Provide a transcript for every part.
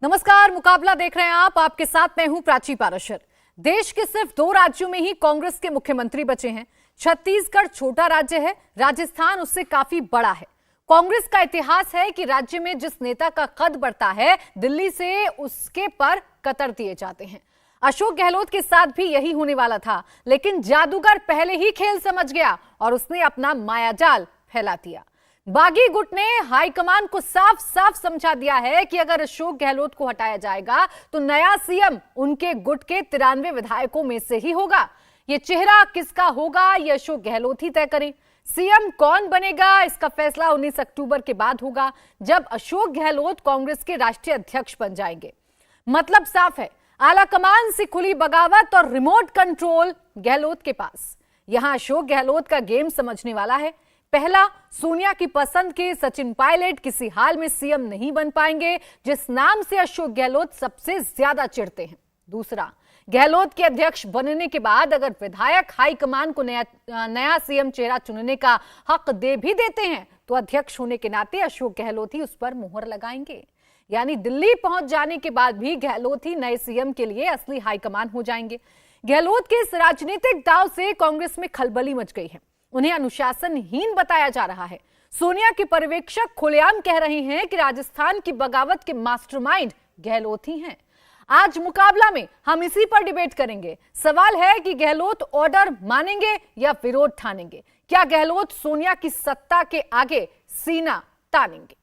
नमस्कार, मुकाबला देख रहे हैं आप। आपके साथ मैं हूं प्राची पाराशर। देश के सिर्फ 2 राज्यों में ही कांग्रेस के मुख्यमंत्री बचे हैं। छत्तीसगढ़ छोटा राज्य है, राजस्थान उससे काफी बड़ा है। कांग्रेस का इतिहास है कि राज्य में जिस नेता का कद बढ़ता है, दिल्ली से उसके पर कतर दिए जाते हैं। अशोक गहलोत के साथ भी यही होने वाला था, लेकिन जादूगर पहले ही खेल समझ गया और उसने अपना मायाजाल फैला दिया। बागी गुट ने हाईकमान को साफ साफ समझा दिया है कि अगर अशोक गहलोत को हटाया जाएगा तो नया सीएम उनके गुट के 93 विधायकों में से ही होगा। ये चेहरा किसका होगा, ये अशोक गहलोत ही तय करें। सीएम कौन बनेगा, इसका फैसला 19 अक्टूबर के बाद होगा, जब अशोक गहलोत कांग्रेस के राष्ट्रीय अध्यक्ष बन जाएंगे। मतलब साफ है, आलाकमान से खुली बगावत और रिमोट कंट्रोल गहलोत के पास। यहां अशोक गहलोत का गेम समझने वाला है। पहला, सोनिया की पसंद के सचिन पायलट किसी हाल में सीएम नहीं बन पाएंगे, जिस नाम से अशोक गहलोत सबसे ज्यादा चिढ़ते हैं। दूसरा, गहलोत के अध्यक्ष बनने के बाद अगर विधायक हाईकमान को नया सीएम चेहरा चुनने का हक दे भी देते हैं तो अध्यक्ष होने के नाते अशोक गहलोत ही उस पर मुहर लगाएंगे। यानी दिल्ली पहुंच जाने के बाद भी गहलोत ही नए सीएम के लिए असली हाईकमान हो जाएंगे। गहलोत के इस राजनीतिक दांव से कांग्रेस में खलबली मच गई है। उन्हें अनुशासनहीन बताया जा रहा है। सोनिया के पर्यवेक्षक खुलेआम कह रहे हैं कि राजस्थान की बगावत के मास्टरमाइंड गहलोत ही हैं। आज मुकाबला में हम इसी पर डिबेट करेंगे। सवाल है कि गहलोत ऑर्डर मानेंगे या विरोध ठानेंगे। क्या गहलोत सोनिया की सत्ता के आगे सीना तानेंगे?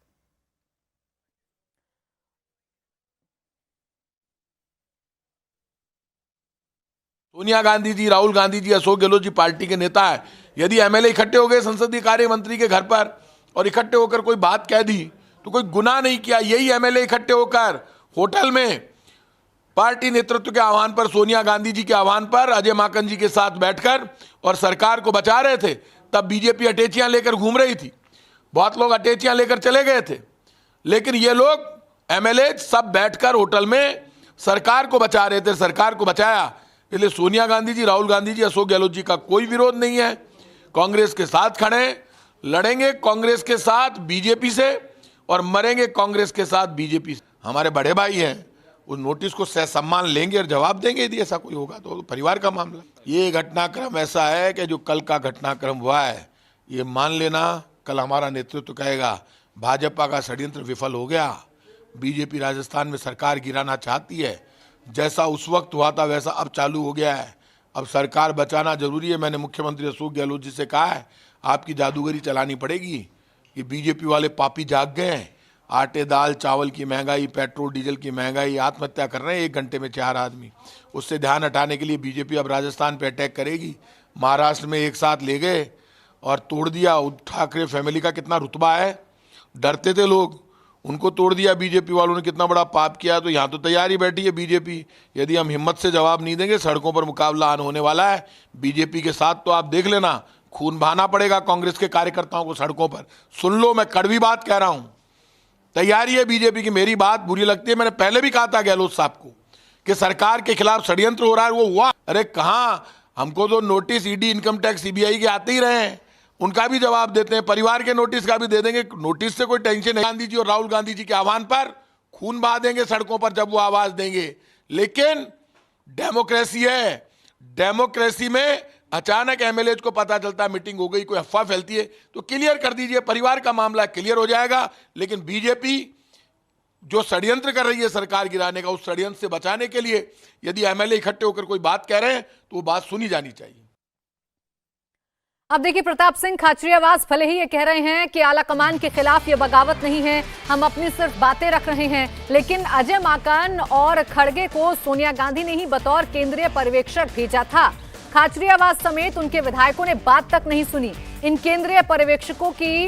सोनिया गांधी जी, राहुल गांधी जी, अशोक गहलोत जी पार्टी के नेता है। यदि एमएलए इकट्ठे हो गए संसदीय कार्य मंत्री के घर पर और इकट्ठे होकर कोई बात कह दी तो कोई गुनाह नहीं किया। यही एमएलए इकट्ठे होकर होटल में पार्टी नेतृत्व के आह्वान पर, सोनिया गांधी जी के आह्वान पर अजय माकन जी के साथ बैठकर और सरकार को बचा रहे थे, तब बीजेपी अटैचियां लेकर घूम रही थी। बहुत लोग अटैचियां लेकर चले गए थे, लेकिन ये लोग एमएलए सब बैठकर होटल में सरकार को बचा रहे थे, सरकार को बचाया। इसलिए सोनिया गांधी जी, राहुल गांधी जी, अशोक गहलोत जी का कोई विरोध नहीं है। कांग्रेस के साथ खड़े, लड़ेंगे कांग्रेस के साथ बीजेपी से और मरेंगे कांग्रेस के साथ बीजेपी से। हमारे बड़े भाई हैं, उस नोटिस को सहसम्मान लेंगे और जवाब देंगे यदि ऐसा कोई होगा तो परिवार का मामला। ये घटनाक्रम ऐसा है कि जो कल का घटनाक्रम हुआ है, ये मान लेना कल हमारा नेतृत्व कहेगा भाजपा का षड्यंत्र विफल हो गया। बीजेपी राजस्थान में सरकार गिराना चाहती है। जैसा उस वक्त हुआ था वैसा अब चालू हो गया है। अब सरकार बचाना जरूरी है। मैंने मुख्यमंत्री अशोक गहलोत जी से कहा है, आपकी जादूगरी चलानी पड़ेगी। कि बीजेपी वाले पापी जाग गए हैं। आटे दाल चावल की महंगाई, पेट्रोल डीजल की महंगाई, आत्महत्या कर रहे हैं 1 घंटे में 4 आदमी। उससे ध्यान हटाने के लिए बीजेपी अब राजस्थान पे अटैक करेगी। महाराष्ट्र में एक साथ ले गए और तोड़ दिया। उद्धव ठाकरे फैमिली का कितना रुतबा है, डरते थे लोग, उनको तोड़ दिया बीजेपी वालों ने। कितना बड़ा पाप किया। तो यहाँ तो तैयारी बैठी है बीजेपी। यदि हम हिम्मत से जवाब नहीं देंगे, सड़कों पर मुकाबला आन होने वाला है बीजेपी के साथ। तो आप देख लेना, खून बहाना पड़ेगा कांग्रेस के कार्यकर्ताओं को सड़कों पर। सुन लो, मैं कड़वी बात कह रहा हूं, तैयारी है बीजेपी की। मेरी बात बुरी लगती है, मैंने पहले भी कहा था गहलोत साहब को कि सरकार के खिलाफ षड्यंत्र हो रहा है, वो हुआ। अरे कहाँ, हमको तो notice ED, income tax, CBI के आते ही रहे हैं, उनका भी जवाब देते हैं। परिवार के नोटिस का भी दे देंगे। नोटिस से कोई टेंशन नहीं। गांधी जी और राहुल गांधी जी के आह्वान पर खून बहा देंगे सड़कों पर जब वो आवाज देंगे। लेकिन डेमोक्रेसी है, डेमोक्रेसी में अचानक एमएलए को पता चलता है मीटिंग हो गई, कोई अफवाह फैलती है तो क्लियर कर दीजिए। परिवार का मामला क्लियर हो जाएगा। लेकिन बीजेपी जो षड्यंत्र कर रही है सरकार गिराने का, उस षड्यंत्र से बचाने के लिए यदि एमएलए इकट्ठे होकर कोई बात कह रहे हैं तो वो बात सुनी जानी चाहिए। अब देखिए, प्रताप सिंह खाचरियावास भले ही ये कह रहे हैं कि आलाकमान के खिलाफ ये बगावत नहीं है, हम अपनी सिर्फ बातें रख रहे हैं, लेकिन अजय माकन और खड़गे को सोनिया गांधी ने ही बतौर केंद्रीय पर्यवेक्षक भेजा था। खाचरियावास समेत उनके विधायकों ने बात तक नहीं सुनी। इन केंद्रीय पर्यवेक्षकों की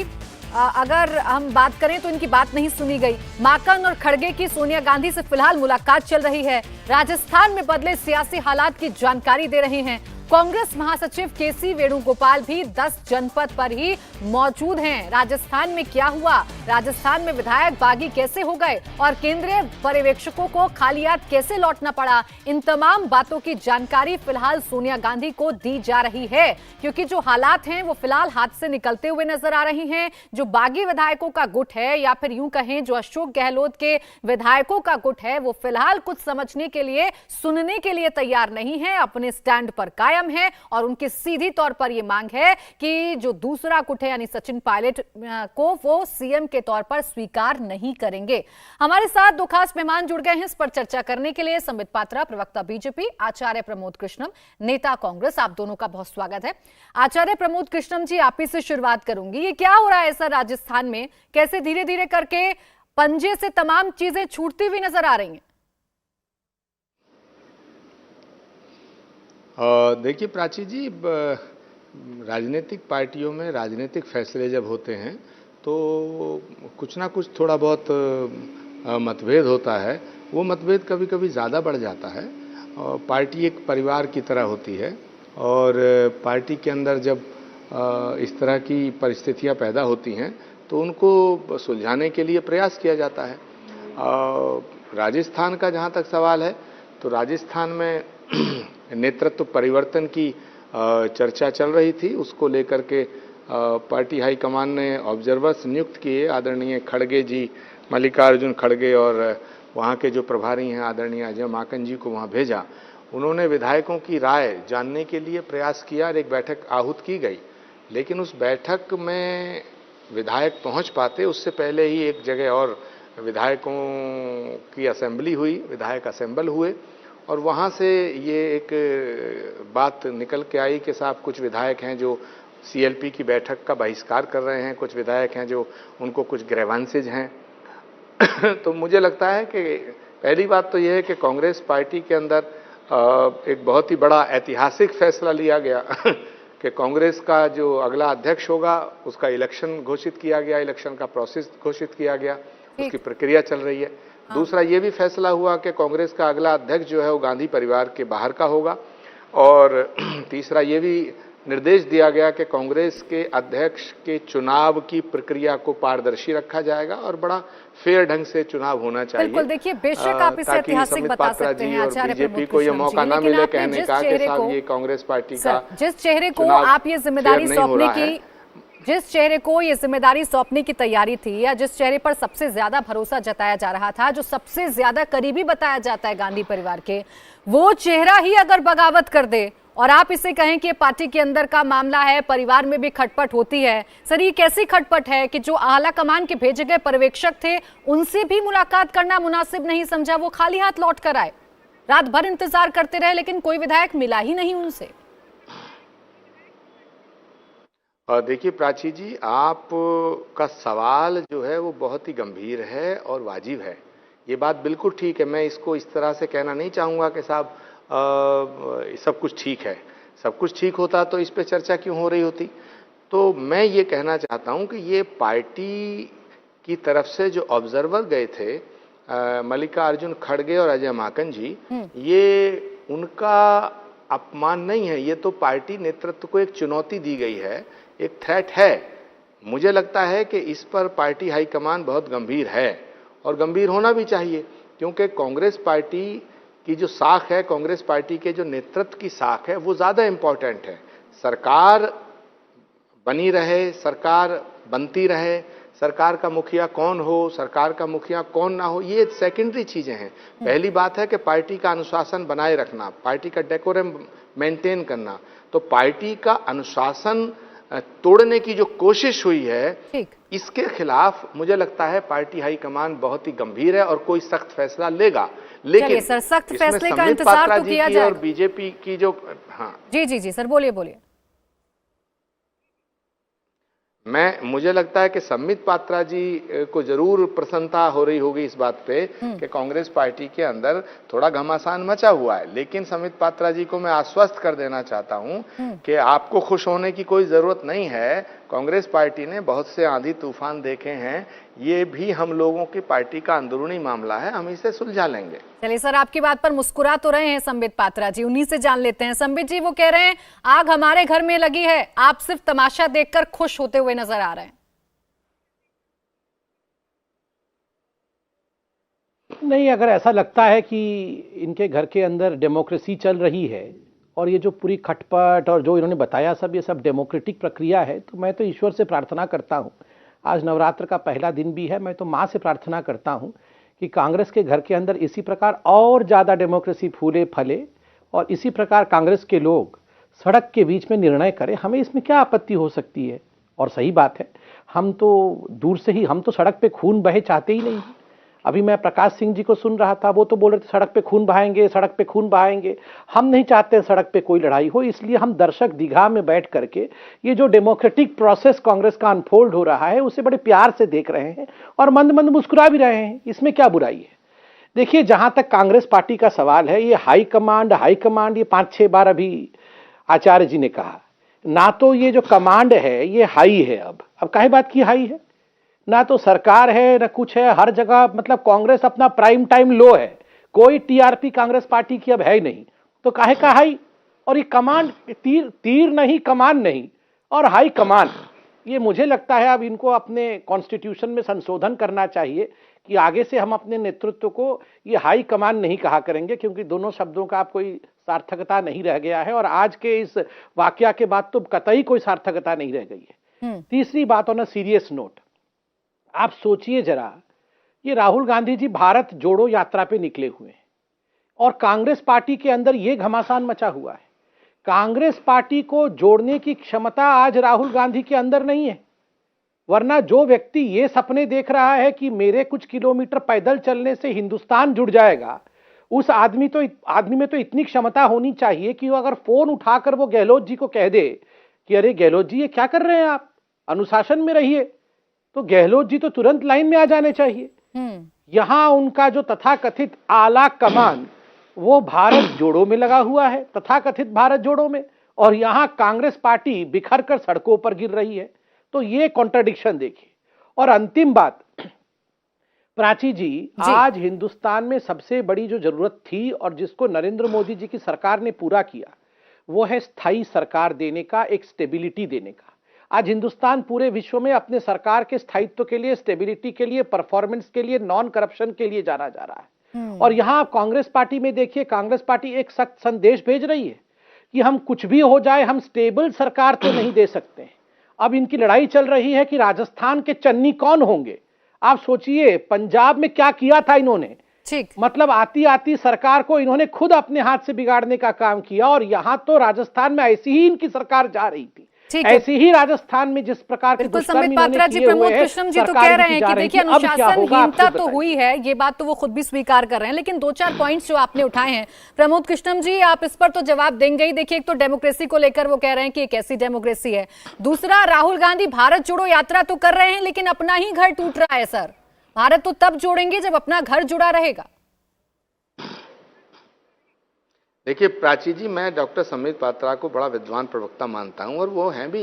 अगर हम बात करें तो इनकी बात नहीं सुनी गई। माकन और खड़गे की सोनिया गांधी से फिलहाल मुलाकात चल रही है। राजस्थान में बदले सियासी हालात की जानकारी दे रहे हैं। कांग्रेस महासचिव केसी वेणुगोपाल भी 10 जनपद पर ही मौजूद हैं। राजस्थान में क्या हुआ, राजस्थान में विधायक बागी कैसे हो गए और केंद्रीय पर्यवेक्षकों को खाली हाथ कैसे लौटना पड़ा, इन तमाम बातों की जानकारी फिलहाल सोनिया गांधी को दी जा रही है, क्योंकि जो हालात हैं वो फिलहाल हाथ से निकलते हुए नजर आ रही हैं। जो बागी विधायकों का गुट है या फिर यूं कहें जो अशोक गहलोत के विधायकों का गुट है, वो फिलहाल कुछ समझने के लिए, सुनने के लिए तैयार नहीं है, अपने स्टैंड पर कायम है और उनकी सीधी तौर पर यह मांग है कि जो दूसरा गुट है यानी सचिन पायलट को वो सीएम के तौर पर स्वीकार नहीं करेंगे। हमारे साथ दो खास मेहमान जुड़ गए हैं इस पर चर्चा करने के लिए। संबित पात्रा, प्रवक्ता बीजेपी, आचार्य प्रमोद कृष्णम, नेता कांग्रेस, आप दोनों का बहुत स्वागत है। आचार्य प्रमोद कृष्णम जी, आप ही से शुरुआत करूंगी। ये क्या हो रहा है ऐसा राजस्थान में, कैसे धीरे धीरे करके पंजे से तमाम चीजें छूटती हुई नजर आ रही हैं? देखिए प्राची जी, राजनीतिक पार्टियों में राजनीतिक फैसले जब होते हैं तो कुछ ना कुछ थोड़ा बहुत मतभेद होता है। वो मतभेद कभी कभी ज़्यादा बढ़ जाता है। पार्टी एक परिवार की तरह होती है और पार्टी के अंदर जब इस तरह की परिस्थितियां पैदा होती हैं तो उनको सुलझाने के लिए प्रयास किया जाता है। राजस्थान का जहाँ तक सवाल है तो राजस्थान में नेतृत्व परिवर्तन की चर्चा चल रही थी। उसको लेकर के पार्टी हाईकमान ने ऑब्जर्वर्स नियुक्त किए। आदरणीय खड़गे जी, मल्लिकार्जुन खड़गे, और वहाँ के जो प्रभारी हैं आदरणीय अजय माकन जी को वहाँ भेजा। उन्होंने विधायकों की राय जानने के लिए प्रयास किया और एक बैठक आहूत की गई। लेकिन उस बैठक में विधायक पहुँच पाते उससे पहले ही एक जगह और विधायकों की असेंबली हुई, विधायक असेंबल हुए और वहाँ से ये एक बात निकल के आई कि साहब कुछ विधायक हैं जो सीएलपी की बैठक का बहिष्कार कर रहे हैं, कुछ विधायक हैं जो उनको कुछ ग्रीवेंसेज हैं। तो मुझे लगता है कि पहली बात तो यह है कि कांग्रेस पार्टी के अंदर एक बहुत ही बड़ा ऐतिहासिक फैसला लिया गया कि कांग्रेस का जो अगला अध्यक्ष होगा उसका इलेक्शन घोषित किया गया, इलेक्शन का प्रोसेस घोषित किया गया, उसकी प्रक्रिया चल रही है। दूसरा ये भी फैसला हुआ कि कांग्रेस का अगला अध्यक्ष जो है वो गांधी परिवार के बाहर का होगा। और तीसरा ये भी निर्देश दिया गया कि कांग्रेस के अध्यक्ष के चुनाव की प्रक्रिया को पारदर्शी रखा जाएगा और बड़ा फेयर ढंग से चुनाव होना चाहिए। बिल्कुल, देखिए बेशक आप इसे ऐतिहासिक बता सकते हैं आचार्य बीजेपी को ये मौका ना मिले कहने का कि साहब ये कांग्रेस पार्टी का जिस चेहरे को आप ये जिम्मेदारी सौंपने की, जिस चेहरे को ये जिम्मेदारी सौंपने की तैयारी थी या जिस चेहरे पर सबसे ज्यादा भरोसा जताया जा रहा था, जो सबसे ज्यादा करीबी बताया जाता है गांधी परिवार के, वो चेहरा ही अगर बगावत कर दे और आप इसे कहें कि पार्टी के अंदर का मामला है, परिवार में भी खटपट होती है। सर, ये कैसी खटपट है कि जो आला कमान के भेजे गए पर्यवेक्षक थे उनसे भी मुलाकात करना मुनासिब नहीं समझा, वो खाली हाथ लौट कर आए, रात भर इंतजार करते रहे लेकिन कोई विधायक मिला ही नहीं उनसे। देखिए प्राची जी, आप का सवाल जो है वो बहुत ही गंभीर है और वाजिब है। ये बात बिल्कुल ठीक है। मैं इसको इस तरह से कहना नहीं चाहूँगा कि साहब सब कुछ ठीक है। सब कुछ ठीक होता तो इस पे चर्चा क्यों हो रही होती। तो मैं ये कहना चाहता हूँ कि ये पार्टी की तरफ से जो ऑब्जर्वर गए थे मल्लिकार्जुन खड़गे और अजय माकन जी, ये उनका अपमान नहीं है, ये तो पार्टी नेतृत्व को एक चुनौती दी गई है, एक थ्रेट है। मुझे लगता है कि इस पर पार्टी हाईकमान बहुत गंभीर है और गंभीर होना भी चाहिए, क्योंकि कांग्रेस पार्टी की जो साख है, कांग्रेस पार्टी के जो नेतृत्व की साख है, वो ज़्यादा इम्पोर्टेंट है। सरकार बनी रहे, सरकार बनती रहे, सरकार का मुखिया कौन हो, सरकार का मुखिया कौन ना हो, ये सेकेंडरी चीज़ें हैं। पहली बात है कि पार्टी का अनुशासन बनाए रखना, पार्टी का डेकोरम मेंटेन करना। तो पार्टी का अनुशासन तोड़ने की जो कोशिश हुई है, इसके खिलाफ मुझे लगता है पार्टी हाईकमान बहुत ही गंभीर है और कोई सख्त फैसला लेगा। लेकिन सर, सख्त फैसले का इंतजार तो किया जाएगा। और बीजेपी की जो जी सर, बोलिए। मुझे लगता है कि संबित पात्रा जी को जरूर प्रसन्नता हो रही होगी इस बात पे कि कांग्रेस पार्टी के अंदर थोड़ा घमासान मचा हुआ है। लेकिन संबित पात्रा जी को मैं आश्वस्त कर देना चाहता हूं कि आपको खुश होने की कोई जरूरत नहीं है। कांग्रेस पार्टी ने बहुत से आंधी तूफान देखे हैं, ये भी हम लोगों की पार्टी का अंदरूनी मामला है, हम इसे सुलझा लेंगे। चलिए सर, आपकी बात पर मुस्कुरा तो रहे हैं संबित पात्रा जी, उन्हीं से जान लेते हैं। संबित जी, वो कह रहे हैं आग हमारे घर में लगी है, आप सिर्फ तमाशा देखकर खुश होते हुए नजर आ रहे हैं। नहीं, अगर ऐसा लगता है कि इनके घर के अंदर डेमोक्रेसी चल रही है और ये जो पूरी खटपट और जो इन्होंने बताया सब, ये सब डेमोक्रेटिक प्रक्रिया है, तो मैं तो ईश्वर से प्रार्थना करता हूँ, आज नवरात्र का पहला दिन भी है, मैं तो माँ से प्रार्थना करता हूँ कि कांग्रेस के घर के अंदर इसी प्रकार और ज़्यादा डेमोक्रेसी फूले फले और इसी प्रकार कांग्रेस के लोग सड़क के बीच में निर्णय करें। हमें इसमें क्या आपत्ति हो सकती है? और सही बात है, हम तो दूर से ही, हम तो सड़क पे खून बहे चाहते ही नहीं। अभी मैं प्रकाश सिंह जी को सुन रहा था, वो तो बोल रहे थे सड़क पे खून बहाएंगे, सड़क पे खून बहाएंगे। हम नहीं चाहते सड़क पे कोई लड़ाई हो, इसलिए हम दर्शक दीघा में बैठ करके ये जो डेमोक्रेटिक प्रोसेस कांग्रेस का अनफोल्ड हो रहा है उसे बड़े प्यार से देख रहे हैं और मंद मंद मुस्कुरा भी रहे हैं। इसमें क्या बुराई है? देखिए, जहां तक कांग्रेस पार्टी का सवाल है, ये हाईकमांड ये 5-6 बार अभी आचार्य जी ने कहा ना, तो ये जो कमांड है ये हाई है। अब काहे बात की हाई है? ना तो सरकार है ना कुछ है, हर जगह मतलब कांग्रेस अपना प्राइम टाइम लो है, कोई टीआरपी कांग्रेस पार्टी की अब है ही नहीं, तो काहे का हाई? और ये कमांड, तीर नहीं कमान नहीं और हाई कमान, ये मुझे लगता है अब इनको अपने कॉन्स्टिट्यूशन में संशोधन करना चाहिए कि आगे से हम अपने नेतृत्व को ये हाई कमान नहीं कहा करेंगे, क्योंकि दोनों शब्दों का अब कोई सार्थकता नहीं रह गया है और आज के इस वाकया के बाद तो कतई कोई सार्थकता नहीं रह गई है। तीसरी बात, ऑन अ सीरियस नोट, आप सोचिए जरा, ये राहुल गांधी जी भारत जोड़ो यात्रा पे निकले हुए हैं और कांग्रेस पार्टी के अंदर ये घमासान मचा हुआ है। कांग्रेस पार्टी को जोड़ने की क्षमता आज राहुल गांधी के अंदर नहीं है, वरना जो व्यक्ति ये सपने देख रहा है कि मेरे कुछ किलोमीटर पैदल चलने से हिंदुस्तान जुड़ जाएगा, उस आदमी में तो इतनी क्षमता होनी चाहिए कि वो अगर फोन उठाकर वो गहलोत जी को कह दे कि अरे गहलोत जी ये क्या कर रहे हैं आप, अनुशासन में रहिए, तो गहलोत जी तो तुरंत लाइन में आ जाने चाहिए। यहां उनका जो तथाकथित आला कमान वो भारत जोड़ो में लगा हुआ है, तथाकथित भारत जोड़ो में, और यहां कांग्रेस पार्टी बिखर कर सड़कों पर गिर रही है। तो ये कॉन्ट्रडिक्शन देखिए। और अंतिम बात, प्राची जी, आज हिंदुस्तान में सबसे बड़ी जो जरूरत थी और जिसको नरेंद्र मोदी जी की सरकार ने पूरा किया, वो है स्थायी सरकार देने का, एक स्टेबिलिटी देने का। आज हिंदुस्तान पूरे विश्व में अपने सरकार के स्थायित्व के लिए, स्टेबिलिटी के लिए, परफॉर्मेंस के लिए, नॉन करप्शन के लिए जाना जा रहा है। और यहां कांग्रेस पार्टी में देखिए, कांग्रेस पार्टी एक सख्त संदेश भेज रही है कि हम कुछ भी हो जाए, हम स्टेबल सरकार तो नहीं दे सकते। अब इनकी लड़ाई चल रही है कि राजस्थान के चन्नी कौन होंगे। आप सोचिए, पंजाब में क्या किया था इन्होंने, मतलब आती आती सरकार को इन्होंने खुद अपने हाथ से बिगाड़ने का काम किया। और यहां तो राजस्थान में ऐसी ही इनकी सरकार जा रही थी, ऐसी ही राजस्थान में जिस प्रकार के संबित पात्रा जी, प्रमोद कृष्णम जी तो कह रहे हैं कि देखिए अनुशासनहीनता तो हुई है, ये बात तो वो खुद भी स्वीकार कर रहे हैं, लेकिन 2-4 पॉइंट्स जो आपने उठाए हैं प्रमोद कृष्णम जी, आप इस पर तो जवाब देंगे ही। देखिए, एक तो डेमोक्रेसी को लेकर वो कह रहे हैं कि एक ऐसी डेमोक्रेसी है, दूसरा राहुल गांधी भारत जोड़ो यात्रा तो कर रहे हैं लेकिन अपना ही घर टूट रहा है। सर, भारत तो तब जोड़ेंगे जब अपना घर जुड़ा रहेगा। देखिए प्राची जी, मैं डॉक्टर संबित पात्रा को बड़ा विद्वान प्रवक्ता मानता हूं और वो हैं भी,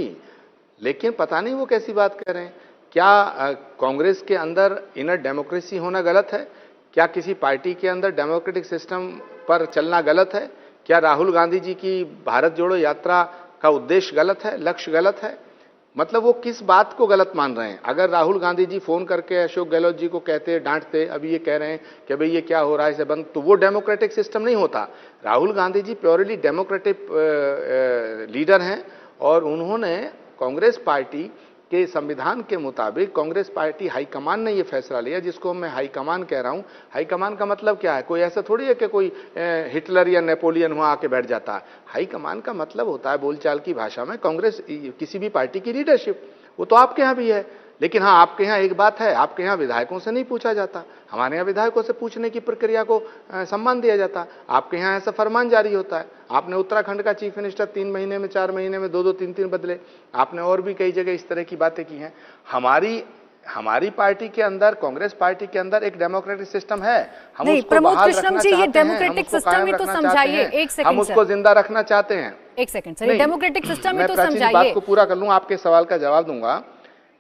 लेकिन पता नहीं वो कैसी बात कर रहे हैं। क्या कांग्रेस के अंदर इनर डेमोक्रेसी होना गलत है? क्या किसी पार्टी के अंदर डेमोक्रेटिक सिस्टम पर चलना गलत है? क्या राहुल गांधी जी की भारत जोड़ो यात्रा का उद्देश्य गलत है, लक्ष्य गलत है? मतलब वो किस बात को गलत मान रहे हैं? अगर राहुल गांधी जी फोन करके अशोक गहलोत जी को कहते, डांटते, अभी ये कह रहे हैं कि भाई ये क्या हो रहा है, इसे बंद, तो वो डेमोक्रेटिक सिस्टम नहीं होता। Rahul Gandhi ji purely democratic leader हैं और उन्होंने कांग्रेस पार्टी के संविधान के मुताबिक कांग्रेस पार्टी हाईकमान ने ये फैसला लिया, जिसको मैं हाईकमान कह रहा हूं। हाईकमान का मतलब क्या है? कोई ऐसा थोड़ी है कि कोई हिटलर या नेपोलियन वहां आके बैठ जाता है। हाईकमान का मतलब होता है बोलचाल की भाषा में कांग्रेस किसी भी पार्टी की लीडरशिप। वो तो आपके यहाँ भी है, लेकिन हाँ, आपके यहाँ एक बात है, आपके यहाँ विधायकों से नहीं पूछा जाता, हमारे यहाँ विधायकों से पूछने की प्रक्रिया को सम्मान दिया जाता। आपके यहाँ ऐसा फरमान जारी होता है। आपने उत्तराखंड का चीफ मिनिस्टर 3 महीने में, 4 महीने में 2-2, 3-3 बदले। आपने और भी कई जगह इस तरह की बातें की हैं। हमारी पार्टी के अंदर, कांग्रेस पार्टी के अंदर एक डेमोक्रेटिक सिस्टम है। हम उसको बहाल रखना चाहते हैं, डेमोक्रेटिक सिस्टम ही तो समझाइए। एक सेकंड, हम उसको जिंदा रखना चाहते हैं। एक सेकंड सर, डेमोक्रेटिक सिस्टम ही तो समझाइए। बात को पूरा कर लूं, आपके सवाल का जवाब दूंगा।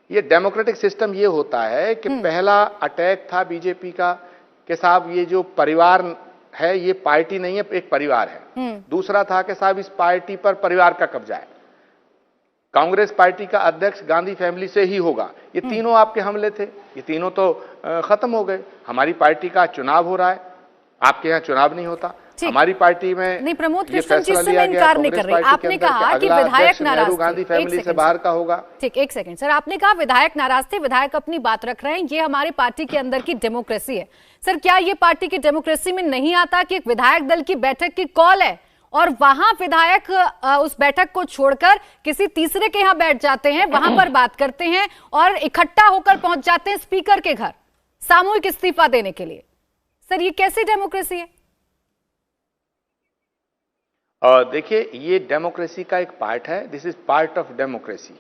ये डेमोक्रेटिक सिस्टम ये होता है कि पहला अटैक था बीजेपी का कि साहब ये जो परिवार है ये पार्टी नहीं है, एक परिवार है। दूसरा था कि साहब इस पार्टी पर परिवार का कब्जा है। कांग्रेस पार्टी का अध्यक्ष गांधी फैमिली से ही होगा। ये तीनों आपके हमले थे, ये तीनों तो खत्म हो गए। हमारी पार्टी का चुनाव हो रहा है, आपके यहाँ चुनाव नहीं होता। हमारी पार्टी में नहीं, प्रमोद ये कृष्णन जी फैसला से लिया मैं गया इनकार नहीं कर कांग्रेस रही। पार्टी के आपने अंदर कहा कि अगला विधायक अध्यक्ष नाराज नेहरू थे। गांधी एक फैमिली से सेकंड बाहर सर। का होगा। ठीक, एक सेकंड सर, आपने कहा विधायक नाराज थे, विधायक अपनी बात रख रहे हैं, ये हमारी पार्टी के अंदर की डेमोक्रेसी है। सर, क्या ये पार्टी की डेमोक्रेसी में नहीं आता कि एक विधायक दल की बैठक की कॉल है और वहां विधायक उस बैठक को छोड़कर किसी तीसरे के यहां बैठ जाते हैं, वहां पर बात करते हैं और इकट्ठा होकर पहुंच जाते हैं स्पीकर के घर सामूहिक इस्तीफा देने के लिए? सर, ये कैसी डेमोक्रेसी है? देखिए, ये डेमोक्रेसी का एक पार्ट है, this is part of democracy.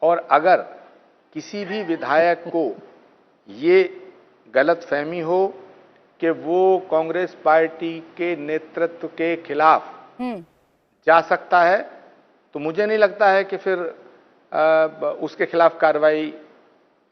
और अगर किसी भी विधायक को ये गलतफहमी हो कि वो कांग्रेस पार्टी के नेतृत्व के खिलाफ जा सकता है, तो मुझे नहीं लगता है कि फिर उसके खिलाफ कार्रवाई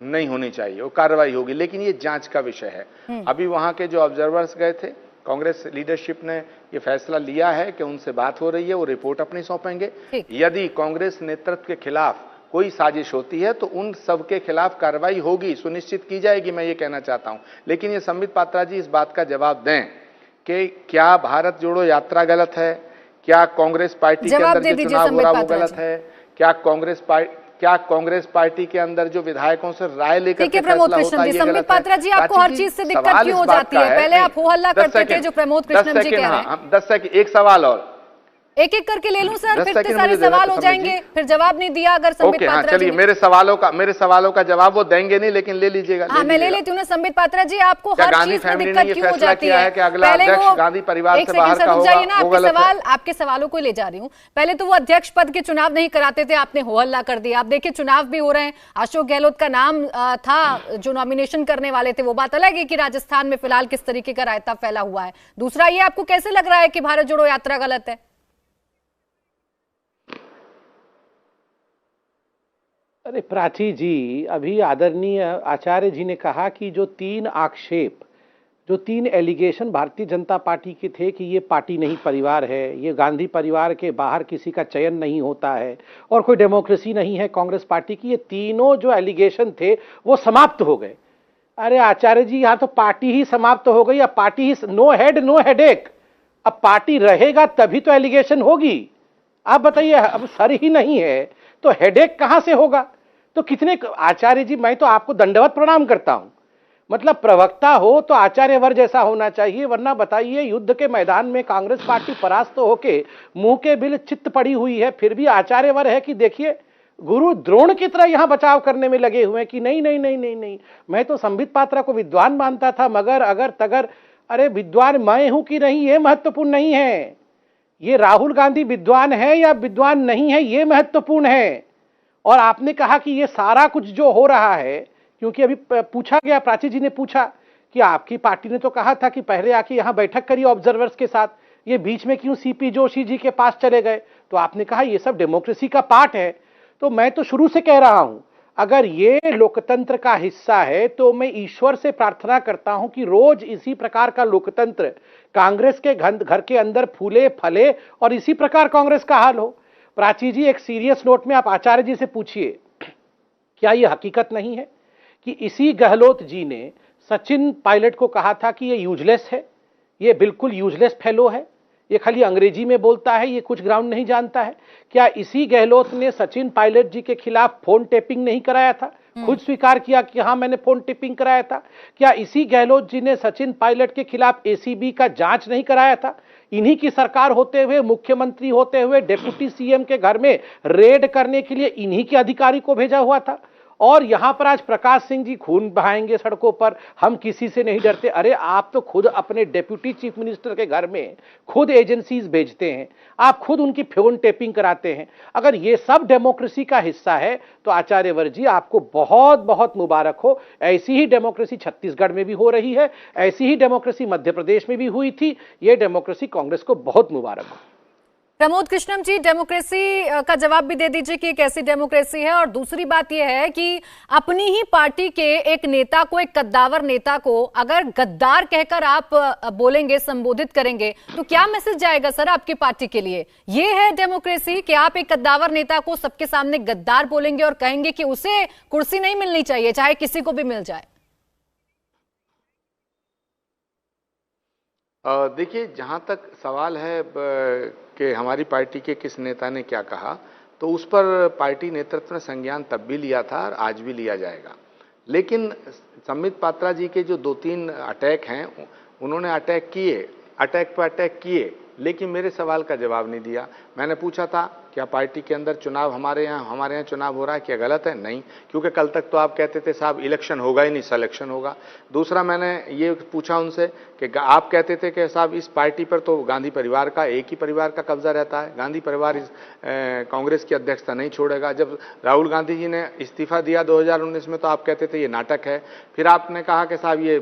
नहीं होनी चाहिए। वो कार्रवाई होगी, लेकिन ये जांच का विषय है। अभी वहां के जो ऑब्जर्वर्स गए थे, कांग्रेस लीडरशिप ने ये फैसला लिया है कि उनसे बात हो रही है, वो रिपोर्ट अपनी सौंपेंगे। यदि कांग्रेस नेतृत्व के खिलाफ कोई साजिश होती है तो उन सबके खिलाफ कार्रवाई होगी, सुनिश्चित की जाएगी, मैं ये कहना चाहता हूं। लेकिन ये संबित पात्रा जी इस बात का जवाब दें कि क्या भारत जोड़ो यात्रा गलत है, क्या कांग्रेस पार्टी के अंदर जो चुनाव हो रहा वो गलत है, क्या कांग्रेस पार्टी के अंदर जो विधायकों से राय लेकर के फैसला होता है ये गलत है? पात्रा जी, आपको हर चीज से दिक्कत क्यों हो जाती है? पहले आप हो हल्ला करते थे जो प्रमोद कृष्णन जी कह रहे हैं। 10 सेकंड, एक सवाल और एक एक करके ले लूं सर, फिर तो सारे सवाल हो जाएंगे। फिर जवाब नहीं दिया अगर संबित पात्रा जी। चलिए, मेरे सवालों का जवाब वो देंगे नहीं, लेकिन ले लीजिएगा। हाँ, मैं ले लेती हूँ ना। संबित पात्रा जी, आपको हर चीज में दिक्कत क्यों हो जाती है? कि अगला अध्यक्ष गांधी परिवार से बाहर का होगा। आपके सवालों को ले जा रही हूँ। पहले तो वो अध्यक्ष पद के चुनाव नहीं कराते थे, आपने हो हल्ला कर दिया। आप देखिए, चुनाव भी हो रहे हैं, अशोक गहलोत का नाम था जो नॉमिनेशन करने वाले थे। वो बात अलग है कि राजस्थान में फिलहाल किस तरीके का रायता फैला हुआ है। दूसरा, ये आपको कैसे लग रहा है कि भारत जोड़ो यात्रा गलत है? अरे प्राची जी, अभी आदरणीय आचार्य जी ने कहा कि जो 3 आक्षेप, जो 3 एलिगेशन भारतीय जनता पार्टी के थे कि ये पार्टी नहीं परिवार है, ये गांधी परिवार के बाहर किसी का चयन नहीं होता है और कोई डेमोक्रेसी नहीं है कांग्रेस पार्टी की, ये तीनों जो एलिगेशन थे वो समाप्त हो गए। अरे आचार्य जी, यहाँ तो पार्टी ही समाप्त हो गई। अब पार्टी ही नो हेड नो हेडेक। अब पार्टी रहेगा तभी तो एलिगेशन होगी। आप बताइए, अब सर ही नहीं है तो हेडेक कहां से होगा? तो कितने आचार्य जी, मैं तो आपको दंडवत प्रणाम करता हूं। मतलब प्रवक्ता हो तो आचार्य वर जैसा होना चाहिए, वरना बताइए, युद्ध के मैदान में कांग्रेस पार्टी परास्त होके मुंह के बिल चित्त पड़ी हुई है, फिर भी आचार्य वर है कि देखिए गुरु द्रोण की तरह यहां बचाव करने में लगे हुए हैं कि नहीं नहीं नहीं नहीं नहीं, मैं तो संबित पात्रा को विद्वान मानता था, मगर अगर तगर। अरे विद्वान मैं हूं कि नहीं ये महत्वपूर्ण नहीं है, ये राहुल गांधी विद्वान है या विद्वान नहीं है ये महत्वपूर्ण है। और आपने कहा कि ये सारा कुछ जो हो रहा है, क्योंकि अभी पूछा गया, प्राची जी ने पूछा कि आपकी पार्टी ने तो कहा था कि पहले आके यहां बैठक करिए ऑब्जर्वर्स के साथ, ये बीच में क्यों सीपी जोशी जी के पास चले गए? तो आपने कहा ये सब डेमोक्रेसी का पार्ट है। तो मैं तो शुरू से कह रहा हूं, अगर ये लोकतंत्र का हिस्सा है तो मैं ईश्वर से प्रार्थना करता हूं कि रोज इसी प्रकार का लोकतंत्र कांग्रेस के घर के अंदर फूले फले और इसी प्रकार कांग्रेस का हाल हो। प्राची जी, एक सीरियस नोट में आप आचार्य जी से पूछिए, क्या यह हकीकत नहीं है कि इसी गहलोत जी ने सचिन पायलट को कहा था कि ये यूजलेस है, ये बिल्कुल यूजलेस फेलो है, ये खाली अंग्रेजी में बोलता है, ये कुछ ग्राउंड नहीं जानता है? क्या इसी गहलोत ने सचिन पायलट जी के खिलाफ फोन टेपिंग नहीं कराया था? खुद स्वीकार किया कि हाँ मैंने फोन टेपिंग कराया था। क्या इसी गहलोत जी ने सचिन पायलट के खिलाफ एसीबी का जांच नहीं कराया था? इन्हीं की सरकार होते हुए, मुख्यमंत्री होते हुए, डिप्टी सीएम के घर में रेड करने के लिए इन्हीं के अधिकारी को भेजा हुआ था। और यहां पर आज प्रकाश सिंह जी खून बहाएंगे सड़कों पर, हम किसी से नहीं डरते। अरे आप तो खुद अपने डिप्टी चीफ मिनिस्टर के घर में खुद एजेंसीज भेजते हैं, आप खुद उनकी फोन टेपिंग कराते हैं। अगर ये सब डेमोक्रेसी का हिस्सा है तो आचार्य वर जी आपको बहुत बहुत मुबारक हो। ऐसी ही डेमोक्रेसी छत्तीसगढ़ में भी हो रही है, ऐसी ही डेमोक्रेसी मध्य प्रदेश में भी हुई थी। ये डेमोक्रेसी कांग्रेस को बहुत मुबारक हो। प्रमोद कृष्णम जी, डेमोक्रेसी का जवाब भी दे दीजिए कि कैसी डेमोक्रेसी है। और दूसरी बात यह है कि अपनी ही पार्टी के एक नेता को, एक कद्दावर नेता को अगर गद्दार कहकर आप बोलेंगे, संबोधित करेंगे, तो क्या मैसेज जाएगा सर आपकी पार्टी के लिए? ये है डेमोक्रेसी कि आप एक कद्दावर नेता को सबके सामने गद्दार बोलेंगे और कहेंगे कि उसे कुर्सी नहीं मिलनी चाहिए, चाहे किसी को भी मिल जाए? देखिए, जहाँ तक सवाल है कि हमारी पार्टी के किस नेता ने क्या कहा, तो उस पर पार्टी नेतृत्व ने संज्ञान तब भी लिया था और आज भी लिया जाएगा। लेकिन संबित पात्रा जी के जो 2-3 अटैक हैं, उन्होंने अटैक पर अटैक किए, लेकिन मेरे सवाल का जवाब नहीं दिया। मैंने पूछा था क्या पार्टी के अंदर चुनाव हमारे यहाँ चुनाव हो रहा है, क्या गलत है? नहीं, क्योंकि कल तक तो आप कहते थे साहब इलेक्शन होगा ही नहीं, सिलेक्शन होगा। दूसरा मैंने ये पूछा उनसे कि आप कहते थे कि साहब इस पार्टी पर तो गांधी परिवार का, एक ही परिवार का कब्जा रहता है, गांधी परिवार इस कांग्रेस की अध्यक्षता नहीं छोड़ेगा। जब राहुल गांधी जी ने इस्तीफा दिया 2019 में, तो आप कहते थे ये नाटक है। फिर आपने कहा कि साहब ये